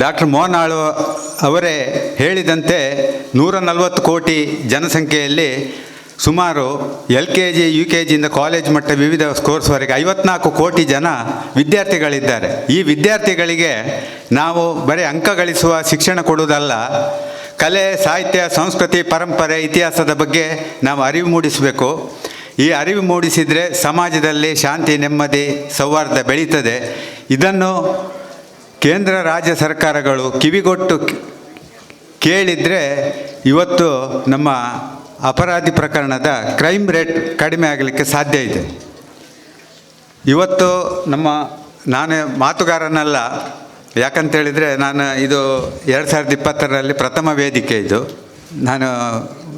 Doctor Mohan ಆಳು ಅವರೇ ಹೇಳಿದಂತೆ 140 ಕೋಟಿ ಜನಸಂಖ್ಯೆಯಲ್ಲಿ ಸುಮಾರು LKG UKGಯಿಂದ ಕಾಲೇಜ್ ಮಟ್ಟ ವಿವಿಧ ಕೋರ್ಸ್ವರೆಗೆ 54 ಕೋಟಿ ಜನ ವಿದ್ಯಾರ್ಥಿಗಳಿದ್ದಾರೆ. ಈ ವಿದ್ಯಾರ್ಥಿಗಳಿಗೆ ನಾವು ಬರೀ ಅಂಕ ಗಳಿಸುವ ಶಿಕ್ಷಣ ಕೊಡುವುದಲ್ಲ, ಕಲೆ, ಸಾಹಿತ್ಯ, ಸಂಸ್ಕೃತಿ, ಪರಂಪರೆ, ಇತಿಹಾಸದ ಬಗ್ಗೆ ನಾವು ಅರಿವು ಮೂಡಿಸಬೇಕು. ಈ ಅರಿವು ಮೂಡಿಸಿದರೆ ಸಮಾಜದಲ್ಲಿ ಶಾಂತಿ, ನೆಮ್ಮದಿ, ಸೌಹಾರ್ದ ಬೆಳೀತದೆ. ಇದನ್ನು ಕೇಂದ್ರ ರಾಜ್ಯ ಸರ್ಕಾರಗಳು ಕಿವಿಗೊಟ್ಟು ಕೇಳಿದರೆ ಇವತ್ತು ನಮ್ಮ ಅಪರಾಧಿ ಪ್ರಕರಣದ ಕ್ರೈಮ್ ರೇಟ್ ಕಡಿಮೆ ಆಗಲಿಕ್ಕೆ ಸಾಧ್ಯ ಇದೆ. ಇವತ್ತು ನಾನು ಮಾತುಗಾರನಲ್ಲ, ಯಾಕಂತೇಳಿದರೆ ಇದು 2020ರಲ್ಲಿ ಪ್ರಥಮ ವೇದಿಕೆ. ಇದು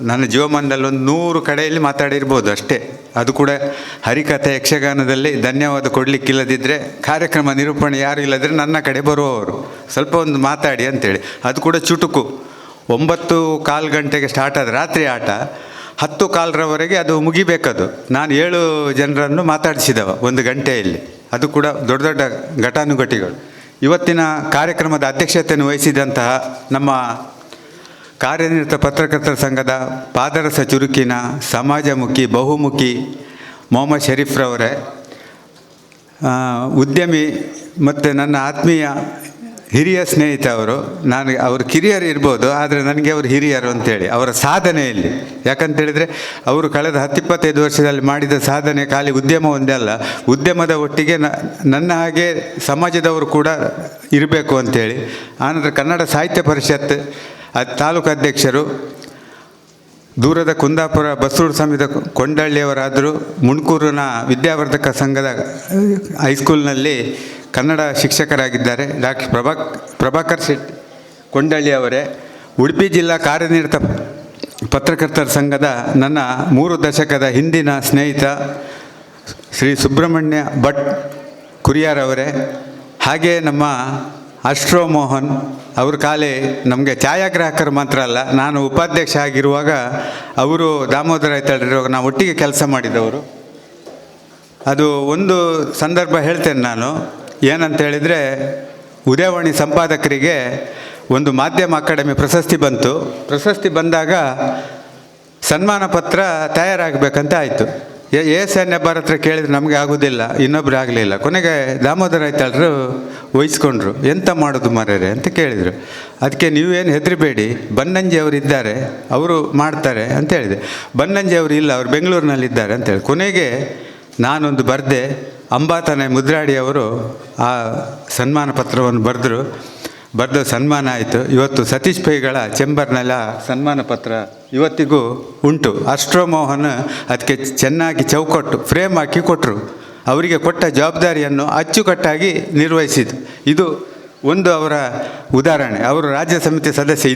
ನನ್ನ ಜೀವಮಾನದಲ್ಲಿ 100 ಕಡೆಯಲ್ಲಿ ಮಾತಾಡಿರ್ಬೋದು ಅಷ್ಟೇ. ಅದು ಕೂಡ ಹರಿಕಥೆ, ಯಕ್ಷಗಾನದಲ್ಲಿ ಧನ್ಯವಾದ ಕೊಡಲಿಕ್ಕಿಲ್ಲದಿದ್ದರೆ, ಕಾರ್ಯಕ್ರಮ ನಿರೂಪಣೆ ಯಾರು ಇಲ್ಲದಿದ್ದರೆ ನನ್ನ ಕಡೆ ಬರುವವರು ಸ್ವಲ್ಪ ಒಂದು ಮಾತಾಡಿ ಅಂತೇಳಿ. ಅದು ಕೂಡ ಚುಟುಕು. 9:15 ಗಂಟೆಗೆ ಸ್ಟಾರ್ಟ್ ಆದ ರಾತ್ರಿ ಆಟ 10:15ರವರೆಗೆ ಅದು ಮುಗಿಬೇಕದು. ನಾನು 7 ಜನರನ್ನು ಮಾತಾಡಿಸಿದವ 1 ಗಂಟೆಯಲ್ಲಿ. ಅದು ಕೂಡ ದೊಡ್ಡ ದೊಡ್ಡ ಘಟಾನುಘಟಿಗಳು. ಇವತ್ತಿನ ಕಾರ್ಯಕ್ರಮದ ಅಧ್ಯಕ್ಷತೆಯನ್ನು ವಹಿಸಿದಂತಹ ನಮ್ಮ ಕಾರ್ಯನಿರತ ಪತ್ರಕರ್ತರ ಸಂಘದ ಪಾದರಸ ಚುರುಕಿನ ಸಮಾಜಮುಖಿ, ಬಹುಮುಖಿ ಮೊಹಮ್ಮದ್ ಶರೀಫ್ರವರೇ, ಉದ್ಯಮಿ ಮತ್ತು ನನ್ನ ಆತ್ಮೀಯ ಹಿರಿಯ ಸ್ನೇಹಿತ ಅವರು ಕಿರಿಯರು ಇರ್ಬೋದು, ಆದರೆ ನನಗೆ ಅವರು ಹಿರಿಯರು ಅಂತೇಳಿ ಅವರ ಸಾಧನೆಯಲ್ಲಿ. ಯಾಕಂತೇಳಿದರೆ ಅವರು ಕಳೆದ 10-25 ವರ್ಷದಲ್ಲಿ ಮಾಡಿದ ಸಾಧನೆ ಖಾಲಿ ಉದ್ಯಮ ಒಂದೇ ಅಲ್ಲ, ಉದ್ಯಮದ ಒಟ್ಟಿಗೆ ನನ್ನ ಹಾಗೆ ಸಮಾಜದವರು ಕೂಡ ಇರಬೇಕು ಅಂಥೇಳಿ. ಆನಂತರ ಕನ್ನಡ ಸಾಹಿತ್ಯ ಪರಿಷತ್ ತಾಲೂಕು ಅಧ್ಯಕ್ಷರು, ದೂರದ ಕುಂದಾಪುರ ಬಸರೂರು ಸಮಿತಿ ಕೊಂಡಳ್ಳಿಯವರಾದರು, ಮುಣ್ಕೂರಿನ ವಿದ್ಯಾವರ್ಧಕ ಸಂಘದ ಹೈಸ್ಕೂಲ್ನಲ್ಲಿ ಕನ್ನಡ ಶಿಕ್ಷಕರಾಗಿದ್ದಾರೆ ಡಾಕ್ಟರ್ ಪ್ರಭಾಕರ್ ಶೆಟ್ಟಿ ಕೊಂಡಳ್ಳಿಯವರೇ, ಉಡುಪಿ ಜಿಲ್ಲಾ ಕಾರ್ಯನಿರತ ಪತ್ರಕರ್ತರ ಸಂಘದ ನನ್ನ 3 ದಶಕದ ಹಿಂದಿನ ಸ್ನೇಹಿತ ಶ್ರೀ ಸುಬ್ರಹ್ಮಣ್ಯ ಭಟ್ ಕುರಿಯಾರವರೇ, ಹಾಗೆ ನಮ್ಮ ಅಶ್ರೋ ಮೋಹನ್ ಅವರು ಖಾಲಿ ನಮಗೆ ಛಾಯಾಗ್ರಾಹಕರು ಮಾತ್ರ ಅಲ್ಲ, ನಾನು ಉಪಾಧ್ಯಕ್ಷ ಆಗಿರುವಾಗ ಅವರು ದಾಮೋದರ ಐತಾಳ್ರಿರುವಾಗ ನಾವು ಒಟ್ಟಿಗೆ ಕೆಲಸ ಮಾಡಿದವರು. ಅದು ಒಂದು ಸಂದರ್ಭ ಹೇಳ್ತೇನೆ ನಾನು, ಏನಂತ ಹೇಳಿದರೆ, ಉದಯವಾಣಿ ಸಂಪಾದಕರಿಗೆ ಒಂದು ಮಾಧ್ಯಮ ಅಕಾಡೆಮಿ ಪ್ರಶಸ್ತಿ ಬಂತು. ಪ್ರಶಸ್ತಿ ಬಂದಾಗ ಸನ್ಮಾನ ಪತ್ರ ತಯಾರಾಗಬೇಕಂತ ಆಯಿತು. ASN ಹೆಬ್ಬಾರ್ ಹತ್ರ ಕೇಳಿದ್ರೆ ನಮಗೆ ಆಗೋದಿಲ್ಲ, ಇನ್ನೊಬ್ರು ಆಗಲಿಲ್ಲ. ಕೊನೆಗೆ ದಾಮೋದರ ಐತಾಳ್ರು ವಹಿಸ್ಕೊಂಡ್ರು. ಎಂತ ಮಾಡೋದು ಮಾರ್ಯಾರೆ ಅಂತ ಕೇಳಿದರು. ಅದಕ್ಕೆ ನೀವೇನು ಹೆದರಿಬೇಡಿ, ಬನ್ನಂಜಿ ಅವರು ಇದ್ದಾರೆ, ಅವರು ಮಾಡ್ತಾರೆ ಅಂತ ಹೇಳಿದೆ. ಬನ್ನಂಜಿ ಅವರು ಇಲ್ಲ, ಅವರು ಬೆಂಗಳೂರಿನಲ್ಲಿದ್ದಾರೆ ಅಂತೇಳಿ. ಕೊನೆಗೆ ನಾನೊಂದು ಬರೆದೆ, ಅಂಬಾತನೆ ಮುದ್ರಾಡಿಯವರು ಆ ಸನ್ಮಾನ ಪತ್ರವನ್ನು ಬರೆದು ಸನ್ಮಾನ ಆಯಿತು. ಇವತ್ತು ಸತೀಶ್ ಪೈಗಳ ಚೆಂಬರ್ನೆಲ್ಲ ಸನ್ಮಾನ ಪತ್ರ ಇವತ್ತಿಗೂ ಉಂಟು. ಅಶ್ರೋ ಮೋಹನ್ ಅದಕ್ಕೆ ಚೆನ್ನಾಗಿ ಚೌಕಟ್ಟು ಫ್ರೇಮ್ ಹಾಕಿ ಕೊಟ್ಟರು. ಅವರಿಗೆ ಕೊಟ್ಟ ಜವಾಬ್ದಾರಿಯನ್ನು ಅಚ್ಚುಕಟ್ಟಾಗಿ ನಿರ್ವಹಿಸಿತು. ಇದು ಒಂದು ಅವರ ಉದಾಹರಣೆ. ಅವರು ರಾಜ್ಯ ಸಮಿತಿ ಸದಸ್ಯ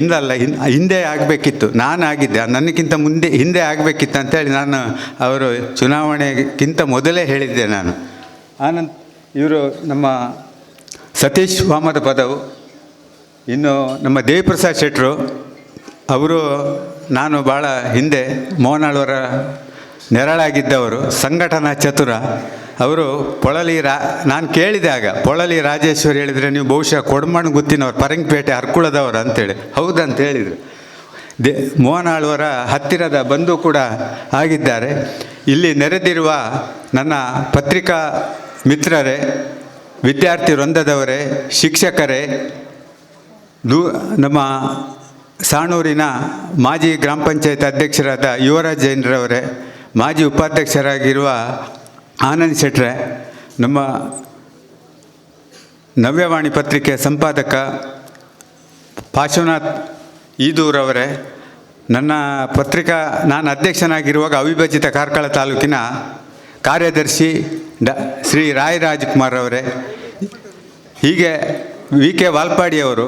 ಹಿಂದೆ ಆಗಬೇಕಿತ್ತು, ನಾನು ಆಗಿದ್ದೆ, ನನಗಿಂತ ಹಿಂದೆ ಆಗಬೇಕಿತ್ತು ಅಂತೇಳಿ ನಾನು ಅವರು ಚುನಾವಣೆಗಿಂತ ಮೊದಲೇ ಹೇಳಿದ್ದೆ ನಾನು. ಆನಂತರ ಇವರು ನಮ್ಮ ಸತೀಶ್ ವಾಮದ ಪದವು, ಇನ್ನು ನಮ್ಮ ದೇವಿಪ್ರಸಾದ್ ಶೆಟ್ಟರು ಅವರು, ನಾನು ಭಾಳ ಹಿಂದೆ ಮೋಹನಾಳವರ ನೆರಳಾಗಿದ್ದವರು, ಸಂಘಟನಾ ಚತುರ ಅವರು. ನಾನು ಕೇಳಿದೆ ಆಗ, ಪೊಳಲಿ ರಾಜೇಶ್ವರಿ ಹೇಳಿದರೆ ನೀವು ಬಹುಶಃ ಕೊಡಮಣ್ಣು ಗುತ್ತಿನವ್ರು, ಪರಂಗಿಪೇಟೆ ಹರ್ಕುಳದವರು ಅಂತೇಳಿ. ಹೌದಂತ ಹೇಳಿದರು. ಮೋಹನಾಳ್ವರ ಹತ್ತಿರದ ಬಂಧು ಕೂಡ ಆಗಿದ್ದಾರೆ. ಇಲ್ಲಿ ನೆರೆದಿರುವ ನನ್ನ ಪತ್ರಿಕಾ ಮಿತ್ರರೇ, ವಿದ್ಯಾರ್ಥಿ ವೃಂದದವರೇ, ಶಿಕ್ಷಕರೇ, ನಮ್ಮ ಸಾಣೂರಿನ ಮಾಜಿ ಗ್ರಾಮ ಪಂಚಾಯತ್ ಅಧ್ಯಕ್ಷರಾದ ಯುವರಾಜ್ ಜೈನ್ರವರೇ, ಮಾಜಿ ಉಪಾಧ್ಯಕ್ಷರಾಗಿರುವ ಆನಂದ್ ಶೆಟ್ರೆ, ನಮ್ಮ ನವ್ಯವಾಣಿ ಪತ್ರಿಕೆ ಸಂಪಾದಕ ಪಾರ್ಶ್ವನಾಥ್ ಈದೂರವರೇ, ನನ್ನ ನಾನು ಅಧ್ಯಕ್ಷನಾಗಿರುವಾಗ ಅವಿಭಜಿತ ಕಾರ್ಕಳ ತಾಲೂಕಿನ ಕಾರ್ಯದರ್ಶಿ ಶ್ರೀ ರಾಯ್ ರಾಜ್ಕುಮಾರ್ ಅವರೇ, ಹೀಗೆ VK ವಾಲ್ಪಾಡಿಯವರು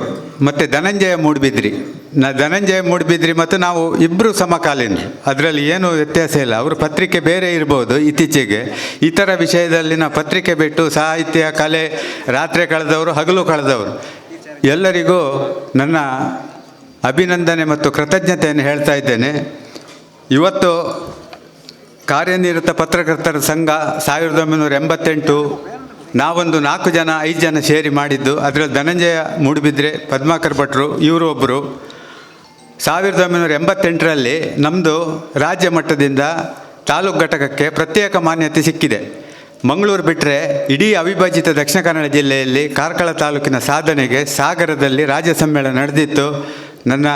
ಮತ್ತು ಧನಂಜಯ ಮೂಡ್ಬಿದ್ರಿ ಮತ್ತು ನಾವು ಇಬ್ಬರು ಸಮಕಾಲೀನರು, ಅದರಲ್ಲಿ ಏನೂ ವ್ಯತ್ಯಾಸ ಇಲ್ಲ. ಅವರು ಪತ್ರಿಕೆ ಬೇರೆ ಇರ್ಬೋದು ಇತ್ತೀಚೆಗೆ, ಇತರ ವಿಷಯದಲ್ಲಿನ ಪತ್ರಿಕೆ ಬಿಟ್ಟು ಸಾಹಿತ್ಯ, ಕಲೆ, ರಾತ್ರಿ ಕಳೆದವರು, ಹಗಲು ಕಳೆದವರು ಎಲ್ಲರಿಗೂ ನನ್ನ ಅಭಿನಂದನೆ ಮತ್ತು ಕೃತಜ್ಞತೆಯನ್ನು ಹೇಳ್ತಾ ಇದ್ದೇನೆ. ಇವತ್ತು ಕಾರ್ಯನಿರತ ಪತ್ರಕರ್ತರ ಸಂಘ 1988 ನಾವೊಂದು 4 ಜನ 5 ಜನ ಸೇರಿ ಮಾಡಿದ್ದು. ಅದರಲ್ಲಿ ಧನಂಜಯ ಮೂಡುಬಿದ್ರೆ, ಪದ್ಮಾಕರ್ ಭಟ್ರು, ಇವರು ಒಬ್ಬರು. 1988ರಲ್ಲಿ ನಮ್ಮದು ರಾಜ್ಯ ಮಟ್ಟದಿಂದ ತಾಲೂಕು ಘಟಕಕ್ಕೆ ಪ್ರತ್ಯೇಕ ಮಾನ್ಯತೆ ಸಿಕ್ಕಿದೆ. ಮಂಗಳೂರು ಬಿಟ್ಟರೆ ಇಡೀ ಅವಿಭಜಿತ ದಕ್ಷಿಣ ಕನ್ನಡ ಜಿಲ್ಲೆಯಲ್ಲಿ ಕಾರ್ಕಳ ತಾಲೂಕಿನ ಸಾಧನೆಗೆ ಸಾಗರದಲ್ಲಿ ರಾಜ್ಯ ಸಮ್ಮೇಳನ ನಡೆದಿತ್ತು. ನನ್ನ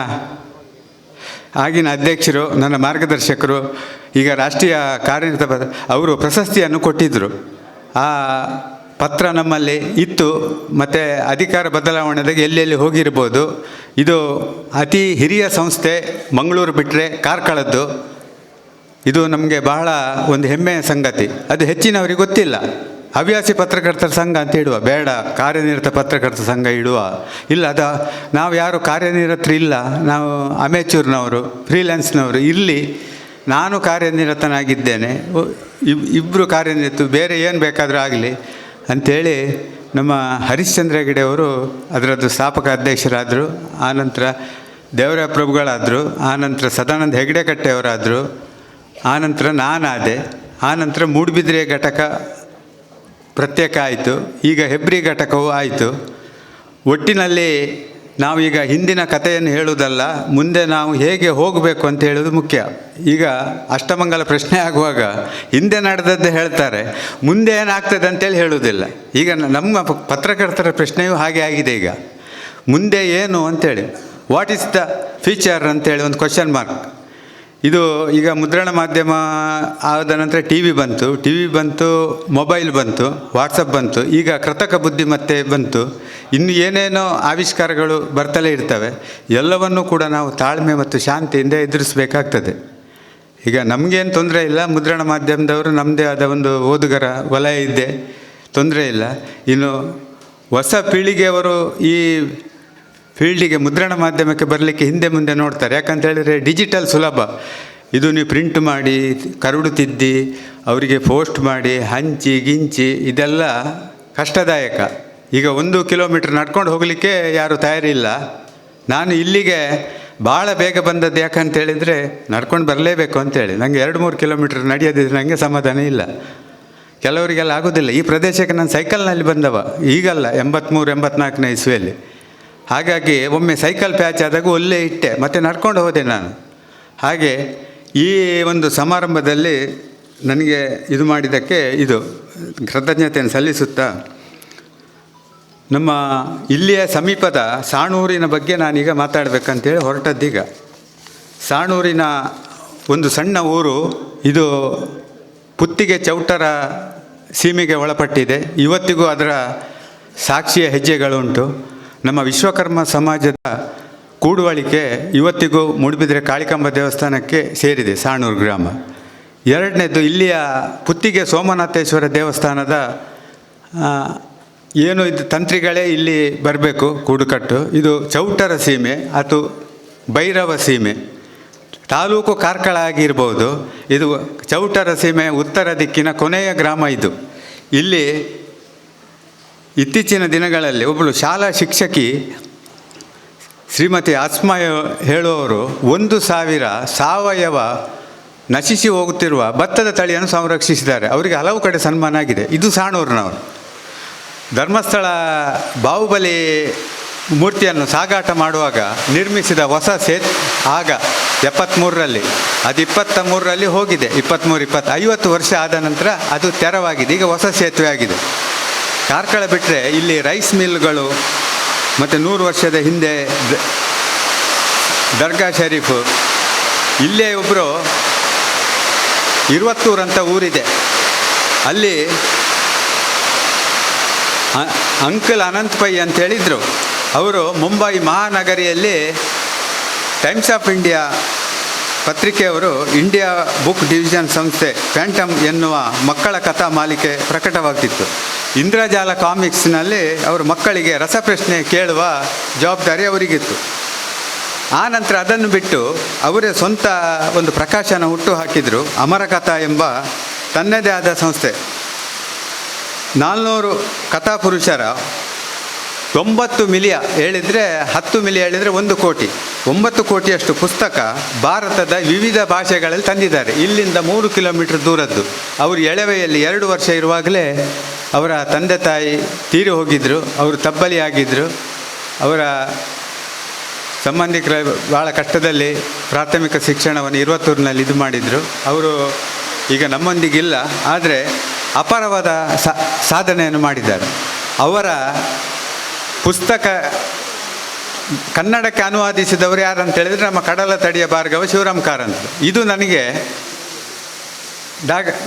ಆಗಿನ ಅಧ್ಯಕ್ಷರು, ನನ್ನ ಮಾರ್ಗದರ್ಶಕರು, ಈಗ ರಾಷ್ಟ್ರೀಯ ಕಾರ್ಯನಿರತ ಅವರು ಪ್ರಶಸ್ತಿಯನ್ನು ಕೊಟ್ಟಿದ್ದರು. ಆ ಪತ್ರ ನಮ್ಮಲ್ಲಿ ಇತ್ತು. ಮತ್ತು ಅಧಿಕಾರ ಬದಲಾವಣೆದಾಗ ಎಲ್ಲೆಲ್ಲಿ ಹೋಗಿರ್ಬೋದು. ಇದು ಅತಿ ಹಿರಿಯ ಸಂಸ್ಥೆ, ಮಂಗಳೂರು ಬಿಟ್ಟರೆ ಕಾರ್ಕಳದ್ದು. ಇದು ನಮಗೆ ಬಹಳ ಒಂದು ಹೆಮ್ಮೆಯ ಸಂಗತಿ. ಅದು ಹೆಚ್ಚಿನವರಿಗೆ ಗೊತ್ತಿಲ್ಲ. ಹವ್ಯಾಸಿ ಪತ್ರಕರ್ತರ ಸಂಘ ಅಂತ ಇಡುವ, ಬೇಡ ಕಾರ್ಯನಿರತ ಪತ್ರಕರ್ತರ ಸಂಘ ಇಡುವ. ಇಲ್ಲ, ನಾವು ಯಾರು ಕಾರ್ಯನಿರತರು ಇಲ್ಲ, ನಾವು ಅಮೇಚೂರ್ನವರು, ಫ್ರೀಲ್ಯಾನ್ಸ್ನವರು. ಇಲ್ಲಿ ನಾನು ಕಾರ್ಯನಿರತನಾಗಿದ್ದೇನೆ, ಇಬ್ಬರು ಕಾರ್ಯನಿರತ, ಬೇರೆ ಏನು ಬೇಕಾದರೂ ಆಗಲಿ ಅಂಥೇಳಿ ನಮ್ಮ ಹರಿಶ್ಚಂದ್ರ ಹೆಗಡೆ ಅವರು ಅದರದ್ದು ಸ್ಥಾಪಕ ಅಧ್ಯಕ್ಷರಾದರು. ಆನಂತರ ದೇವರಾಯ ಪ್ರಭುಗಳಾದರು. ಆನಂತರ ಸದಾನಂದ ಹೆಗಡೆ ಕಟ್ಟೆಯವರಾದರು. ಆನಂತರ ನಾನಾದೆ. ಆನಂತರ ಮೂಡುಬಿದ್ರೆ ಘಟಕ ಪ್ರತ್ಯೇಕ ಆಯಿತು. ಈಗ ಹೆಬ್ರಿ ಘಟಕವೂ ಆಯಿತು. ಒಟ್ಟಿನಲ್ಲಿ ನಾವೀಗ ಹಿಂದಿನ ಕಥೆಯನ್ನು ಹೇಳುವುದಲ್ಲ, ಮುಂದೆ ನಾವು ಹೇಗೆ ಹೋಗಬೇಕು ಅಂತ ಹೇಳೋದು ಮುಖ್ಯ. ಈಗ ಅಷ್ಟಮಂಗಲ ಪ್ರಶ್ನೆ ಆಗುವಾಗ ಹಿಂದೆ ನಡೆದದ್ದು ಹೇಳ್ತಾರೆ, ಮುಂದೆ ಏನಾಗ್ತದೆ ಅಂತೇಳಿ ಹೇಳುವುದಿಲ್ಲ. ಈಗ ನಮ್ಮ ಪತ್ರಕರ್ತರ ಪ್ರಶ್ನೆಯೂ ಹಾಗೆ ಆಗಿದೆ. ಈಗ ಮುಂದೆ ಏನು ಅಂತೇಳಿ, ವಾಟ್ ಈಸ್ ದ ಫ್ಯೂಚರ್ ಅಂತೇಳಿ ಒಂದು ಕ್ವಶನ್ ಮಾರ್ಕ್. ಇದು ಈಗ ಮುದ್ರಣ ಮಾಧ್ಯಮ ಆದ ನಂತರ ಟಿ ವಿ ಬಂತು, ಮೊಬೈಲ್ ಬಂತು, ವಾಟ್ಸಪ್ ಬಂತು, ಈಗ ಕೃತಕ ಬುದ್ಧಿಮತ್ತೆ ಬಂತು. ಇನ್ನು ಏನೇನೋ ಆವಿಷ್ಕಾರಗಳು ಬರ್ತಲೇ ಇರ್ತವೆ. ಎಲ್ಲವನ್ನೂ ಕೂಡ ನಾವು ತಾಳ್ಮೆ ಮತ್ತು ಶಾಂತಿಯಿಂದ ಎದುರಿಸಬೇಕಾಗ್ತದೆ. ಈಗ ನಮಗೇನು ತೊಂದರೆ ಇಲ್ಲ, ಮುದ್ರಣ ಮಾಧ್ಯಮದವರು ನಮ್ಮದೇ ಆದ ಒಂದು ಓದುಗರ ವಲಯ ಇದೆ, ತೊಂದರೆ ಇಲ್ಲ. ಇನ್ನು ಹೊಸ ಪೀಳಿಗೆಯವರು ಈ ಫೀಲ್ಡಿಗೆ, ಮುದ್ರಣ ಮಾಧ್ಯಮಕ್ಕೆ ಬರಲಿಕ್ಕೆ ಹಿಂದೆ ಮುಂದೆ ನೋಡ್ತಾರೆ. ಯಾಕಂತ ಹೇಳಿದರೆ ಡಿಜಿಟಲ್ ಸುಲಭ. ಇದು ನೀವು ಪ್ರಿಂಟ್ ಮಾಡಿ, ಕರಡು ತಿದ್ದಿ, ಅವರಿಗೆ ಪೋಸ್ಟ್ ಮಾಡಿ, ಹಂಚಿ ಗಿಂಚಿ, ಇದೆಲ್ಲ ಕಷ್ಟದಾಯಕ. ಈಗ 1 ಕಿಲೋಮೀಟ್ರ್ ನಡ್ಕೊಂಡು ಹೋಗಲಿಕ್ಕೆ ಯಾರೂ ತಯಾರಿಲ್ಲ. ನಾನು ಇಲ್ಲಿಗೆ ಭಾಳ ಬೇಗ ಬಂದದ್ದು ಯಾಕಂತ ಹೇಳಿದರೆ ನಡ್ಕೊಂಡು ಬರಲೇಬೇಕು ಅಂತೇಳಿ. ನನಗೆ 2-3 ಕಿಲೋಮೀಟ್ರ್ ನಡೆಯೋದಿದ್ರೆ ನನಗೆ ಸಮಾಧಾನ ಇಲ್ಲ. ಕೆಲವರಿಗೆಲ್ಲ ಆಗೋದಿಲ್ಲ. ಈ ಪ್ರದೇಶಕ್ಕೆ ನಾನು ಸೈಕಲ್ನಲ್ಲಿ ಬಂದವ, ಈಗಲ್ಲ, 83-84ನೇ ಇಸ್ವಿಯಲ್ಲಿ. ಹಾಗಾಗಿ ಒಮ್ಮೆ ಸೈಕಲ್ ಪ್ಯಾಚ್ ಆದಾಗ ಒಳ್ಳೆ ಇಟ್ಟೆ, ಮತ್ತು ನಡ್ಕೊಂಡು ಹೋದೆ ನಾನು. ಹಾಗೆ ಈ ಒಂದು ಸಮಾರಂಭದಲ್ಲಿ ನನಗೆ ಇದು ಮಾಡಿದ್ದಕ್ಕೆ ಇದು ಕೃತಜ್ಞತೆಯನ್ನು ಸಲ್ಲಿಸುತ್ತಾ, ನಮ್ಮ ಇಲ್ಲಿಯ ಸಮೀಪದ ಸಾಣೂರಿನ ಬಗ್ಗೆ ನಾನೀಗ ಮಾತಾಡಬೇಕಂತೇಳಿ ಹೊರಟದ್ದೀಗ. ಸಾಣೂರಿನ ಒಂದು ಸಣ್ಣ ಊರು ಇದು. ಪುತ್ತಿಗೆ ಚೌಟರ ಸೀಮೆಗೆ ಒಳಪಟ್ಟಿದೆ. ಇವತ್ತಿಗೂ ಅದರ ಸಾಕ್ಷಿಯ ಹೆಜ್ಜೆಗಳುಂಟು. ನಮ್ಮ ವಿಶ್ವಕರ್ಮ ಸಮಾಜದ ಕೂಡುವಳಿಕೆ ಇವತ್ತಿಗೂ ಮೂಡುಬಿದ್ರೆ ಕಾಳಿಕಾಂಬ ದೇವಸ್ಥಾನಕ್ಕೆ ಸೇರಿದೆ ಸಾಣೂರು ಗ್ರಾಮ. ಎರಡನೇದು, ಇಲ್ಲಿಯ ಪುತ್ತಿಗೆ ಸೋಮನಾಥೇಶ್ವರ ದೇವಸ್ಥಾನದ ಏನು ಇದು ತಂತ್ರಿಗಳೇ ಇಲ್ಲಿ ಬರಬೇಕು, ಕೂಡುಕಟ್ಟು. ಇದು ಚೌಟರ ಸೀಮೆ ಅದು ಭೈರವ ಸೀಮೆ, ತಾಲೂಕು ಕಾರ್ಕಳ ಆಗಿರ್ಬೋದು. ಇದು ಚೌಟರ ಸೀಮೆ ಉತ್ತರ ದಿಕ್ಕಿನ ಕೊನೆಯ ಗ್ರಾಮ ಇದು. ಇಲ್ಲಿ ಇತ್ತೀಚಿನ ದಿನಗಳಲ್ಲಿ ಒಬ್ಬಳು ಶಾಲಾ ಶಿಕ್ಷಕಿ ಶ್ರೀಮತಿ ಆಸ್ಮಾ ಹೇಳುವವರು 1,000 ಸಾವಯವ ನಶಿಸಿ ಹೋಗುತ್ತಿರುವ ಭತ್ತದ ತಳಿಯನ್ನು ಸಂರಕ್ಷಿಸಿದ್ದಾರೆ. ಅವರಿಗೆ ಹಲವು ಕಡೆ ಸನ್ಮಾನ ಆಗಿದೆ. ಇದು ಸಾಣೂರಿನವರು. ಧರ್ಮಸ್ಥಳ ಬಾಹುಬಲಿ ಮೂರ್ತಿಯನ್ನು ಸಾಗಾಟ ಮಾಡುವಾಗ ನಿರ್ಮಿಸಿದ ಹೊಸ ಆಗ 73ರಲ್ಲಿ, ಅದು 23ರಲ್ಲಿ ಹೋಗಿದೆ. 50 ವರ್ಷ ಆದ ನಂತರ ಅದು ತೆರವಾಗಿದೆ. ಈಗ ಹೊಸ ಸೇತುವೆ ಆಗಿದೆ. ಕಾರ್ಕಳ ಬಿಟ್ಟರೆ ಇಲ್ಲಿ ರೈಸ್ ಮಿಲ್ಗಳು, ಮತ್ತು 100 ವರ್ಷದ ಹಿಂದೆ ದರ್ಗಾ ಶರೀಫು. ಇಲ್ಲೇ ಒಬ್ಬರು ಇರುವತ್ತೂರು ಅಂತ ಊರಿದೆ, ಅಲ್ಲಿ ಅಂಕಲ್ ಅನಂತ್ ಪೈ ಅಂತ ಹೇಳಿದರು. ಅವರು ಮುಂಬೈ ಮಹಾನಗರಿಯಲ್ಲಿ ಟೈಮ್ಸ್ ಆಫ್ ಇಂಡಿಯಾ ಪತ್ರಿಕೆಯವರು ಇಂಡಿಯಾ ಬುಕ್ ಡಿವಿಷನ್ ಸಂಸ್ಥೆ ಫ್ಯಾಂಟಮ್ ಎನ್ನುವ ಮಕ್ಕಳ ಕಥಾ ಮಾಲಿಕೆ ಪ್ರಕಟವಾಗ್ತಿತ್ತು. ಇಂದ್ರಜಾಲ ಕಾಮಿಕ್ಸ್ನಲ್ಲಿ ಅವರು ಮಕ್ಕಳಿಗೆ ರಸಪ್ರಶ್ನೆ ಕೇಳುವ ಜವಾಬ್ದಾರಿ ಅವರಿಗಿತ್ತು. ಆ ನಂತರ ಅದನ್ನು ಬಿಟ್ಟು ಅವರೇ ಸ್ವಂತ ಒಂದು ಪ್ರಕಾಶನ ಹುಟ್ಟು ಹಾಕಿದರು. ಅಮರಕಥಾ ಎಂಬ ತನ್ನದೇ ಆದ ಸಂಸ್ಥೆ. 400 ಕಥಾಪುರುಷರ 90 ಮಿಲಿಯ ಹೇಳಿದರೆ 10 ಮಿಲಿಯ ಹೇಳಿದರೆ 1 ಕೋಟಿ, 9 ಕೋಟಿಯಷ್ಟು ಪುಸ್ತಕ ಭಾರತದ ವಿವಿಧ ಭಾಷೆಗಳಲ್ಲಿ ತಂದಿದ್ದಾರೆ. ಇಲ್ಲಿಂದ 3 ಕಿಲೋಮೀಟರ್ ದೂರದ್ದು. ಅವರು ಎಳವೆಯಲ್ಲಿ 2 ವರ್ಷ ಇರುವಾಗಲೇ ಅವರ ತಂದೆ ತಾಯಿ ತೀರಿ ಹೋಗಿದ್ದರು, ಅವರು ತಬ್ಬಲಿ ಆಗಿದ್ದರು. ಅವರ ಸಂಬಂಧಿಕರ ಭಾಳ ಕಷ್ಟದಲ್ಲಿ ಪ್ರಾಥಮಿಕ ಶಿಕ್ಷಣವನ್ನು ಇರುವತ್ತೂರಿನಲ್ಲಿ ಇದು ಮಾಡಿದರು. ಅವರು ಈಗ ನಮ್ಮೊಂದಿಗಿಲ್ಲ, ಆದರೆ ಅಪಾರವಾದ ಸಾಧನೆಯನ್ನು ಮಾಡಿದ್ದಾರೆ. ಅವರ ಪುಸ್ತಕ ಕನ್ನಡಕ್ಕೆ ಅನುವಾದಿಸಿದವರು ಯಾರು ಅಂತ ಹೇಳಿದರೆ ನಮ್ಮ ಕಡಲ ತಡಿಯ ಭಾರ್ಗವ ಶಿವರಾಮ್ ಕಾರಂತ. ಇದು ನನಗೆ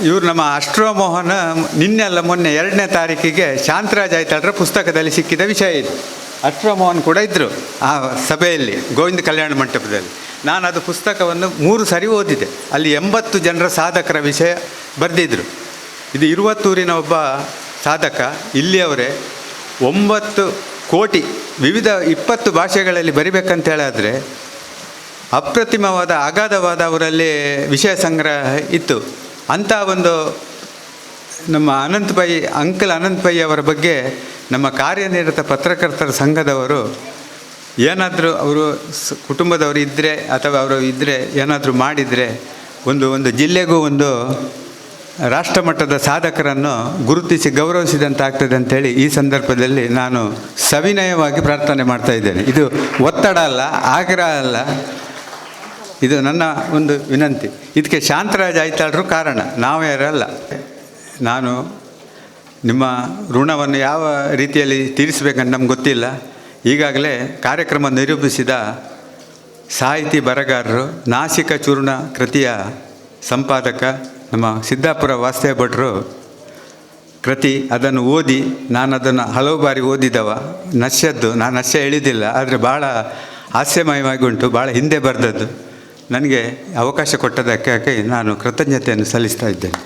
ಇವರು ನಮ್ಮ ಅಷ್ಟ್ರೋಮೋಹನ ನಿನ್ನೆಲ್ಲ ಮೊನ್ನೆ 2ನೇ ತಾರೀಕಿಗೆ ಶಾಂತರಾಜ್ ಐತಾಳ್ರ ಪುಸ್ತಕದಲ್ಲಿ ಸಿಕ್ಕಿದ ವಿಷಯ ಇದು. ಅಷ್ಟ್ರೋಮೋಹನ್ ಕೂಡ ಇದ್ದರು ಆ ಸಭೆಯಲ್ಲಿ, ಗೋವಿಂದ ಕಲ್ಯಾಣ ಮಂಟಪದಲ್ಲಿ. ನಾನು ಅದು ಪುಸ್ತಕವನ್ನು 3 ಸರಿ ಓದಿದೆ. ಅಲ್ಲಿ 80 ಜನರ ಸಾಧಕರ ವಿಷಯ ಬರೆದಿದ್ದರು. ಇದು ಇರುವತ್ತೂರಿನ ಒಬ್ಬ ಸಾಧಕ, ಇಲ್ಲಿಯವರೇ 9 ಕೋಟಿ ವಿವಿಧ 20 ಭಾಷೆಗಳಲ್ಲಿ ಬರಿಬೇಕಂತ ಹೇಳಿದ್ರೆ ಅಪ್ರತಿಮವಾದ ಅಗಾಧವಾದ ಅವರಲ್ಲಿ ವಿಷಯ ಸಂಗ್ರಹ ಇತ್ತು. ಅಂಥ ಒಂದು ನಮ್ಮ ಅಂಕಲ್ ಅನಂತ್ ಪೈ ಅವರ ಬಗ್ಗೆ ನಮ್ಮ ಕಾರ್ಯನಿರತ ಪತ್ರಕರ್ತರ ಸಂಘದವರು ಏನಾದರೂ ಅವರು ಕುಟುಂಬದವರು ಇದ್ದರೆ ಅಥವಾ ಅವರು ಇದ್ದರೆ ಏನಾದರೂ ಮಾಡಿದರೆ ಒಂದು ಜಿಲ್ಲೆಗೂ ಒಂದು ರಾಷ್ಟ್ರಮಟ್ಟದ ಸಾಧಕರನ್ನು ಗುರುತಿಸಿ ಗೌರವಿಸಿದಂತಾಗ್ತದೆ ಅಂಥೇಳಿ ಈ ಸಂದರ್ಭದಲ್ಲಿ ನಾನು ಸವಿನಯವಾಗಿ ಪ್ರಾರ್ಥನೆ ಮಾಡ್ತಾ ಇದ್ದೇನೆ. ಇದು ಒತ್ತಡ ಅಲ್ಲ, ಆಗ್ರಹ ಅಲ್ಲ, ಇದು ನನ್ನ ಒಂದು ವಿನಂತಿ. ಇದಕ್ಕೆ ಶಾಂತರಾಜ್ ಐತಾಳ್ರು ಕಾರಣ, ನಾವ್ಯಾರಲ್ಲ. ನಾನು ನಿಮ್ಮ ಋಣವನ್ನು ಯಾವ ರೀತಿಯಲ್ಲಿ ತೀರಿಸಬೇಕಂತ ನಮ್ಗೆ ಗೊತ್ತಿಲ್ಲ. ಈಗಾಗಲೇ ಕಾರ್ಯಕ್ರಮ ನಿರೂಪಿಸಿದ ಸಾಹಿತಿ ಬರಹಗಾರರು, ನಾಸಿಕ ಚೂರ್ಣ ಕೃತಿಯ ಸಂಪಾದಕ ನಮ್ಮ ಸಿದ್ದಾಪುರ ವಾಸ್ತವ ಭಟ್ರು ಕೃತಿ ಅದನ್ನು ಓದಿ, ನಾನು ಅದನ್ನು ಹಲವು ಬಾರಿ ಓದಿದವ. ನಶ್ಯದ್ದು, ನಾನು ನಶ್ಯ ಹೇಳಿದ್ದಿಲ್ಲ, ಆದರೆ ಭಾಳ ಹಾಸ್ಯಮಯವಾಗಿ ಉಂಟು, ಭಾಳ ಹಿಂದೆ ಬರೆದದ್ದು. ನನಗೆ ಅವಕಾಶ ಕೊಟ್ಟದಕ್ಕೆ ನಾನು ಕೃತಜ್ಞತೆಯನ್ನು ಸಲ್ಲಿಸ್ತಾ ಇದ್ದೇನೆ.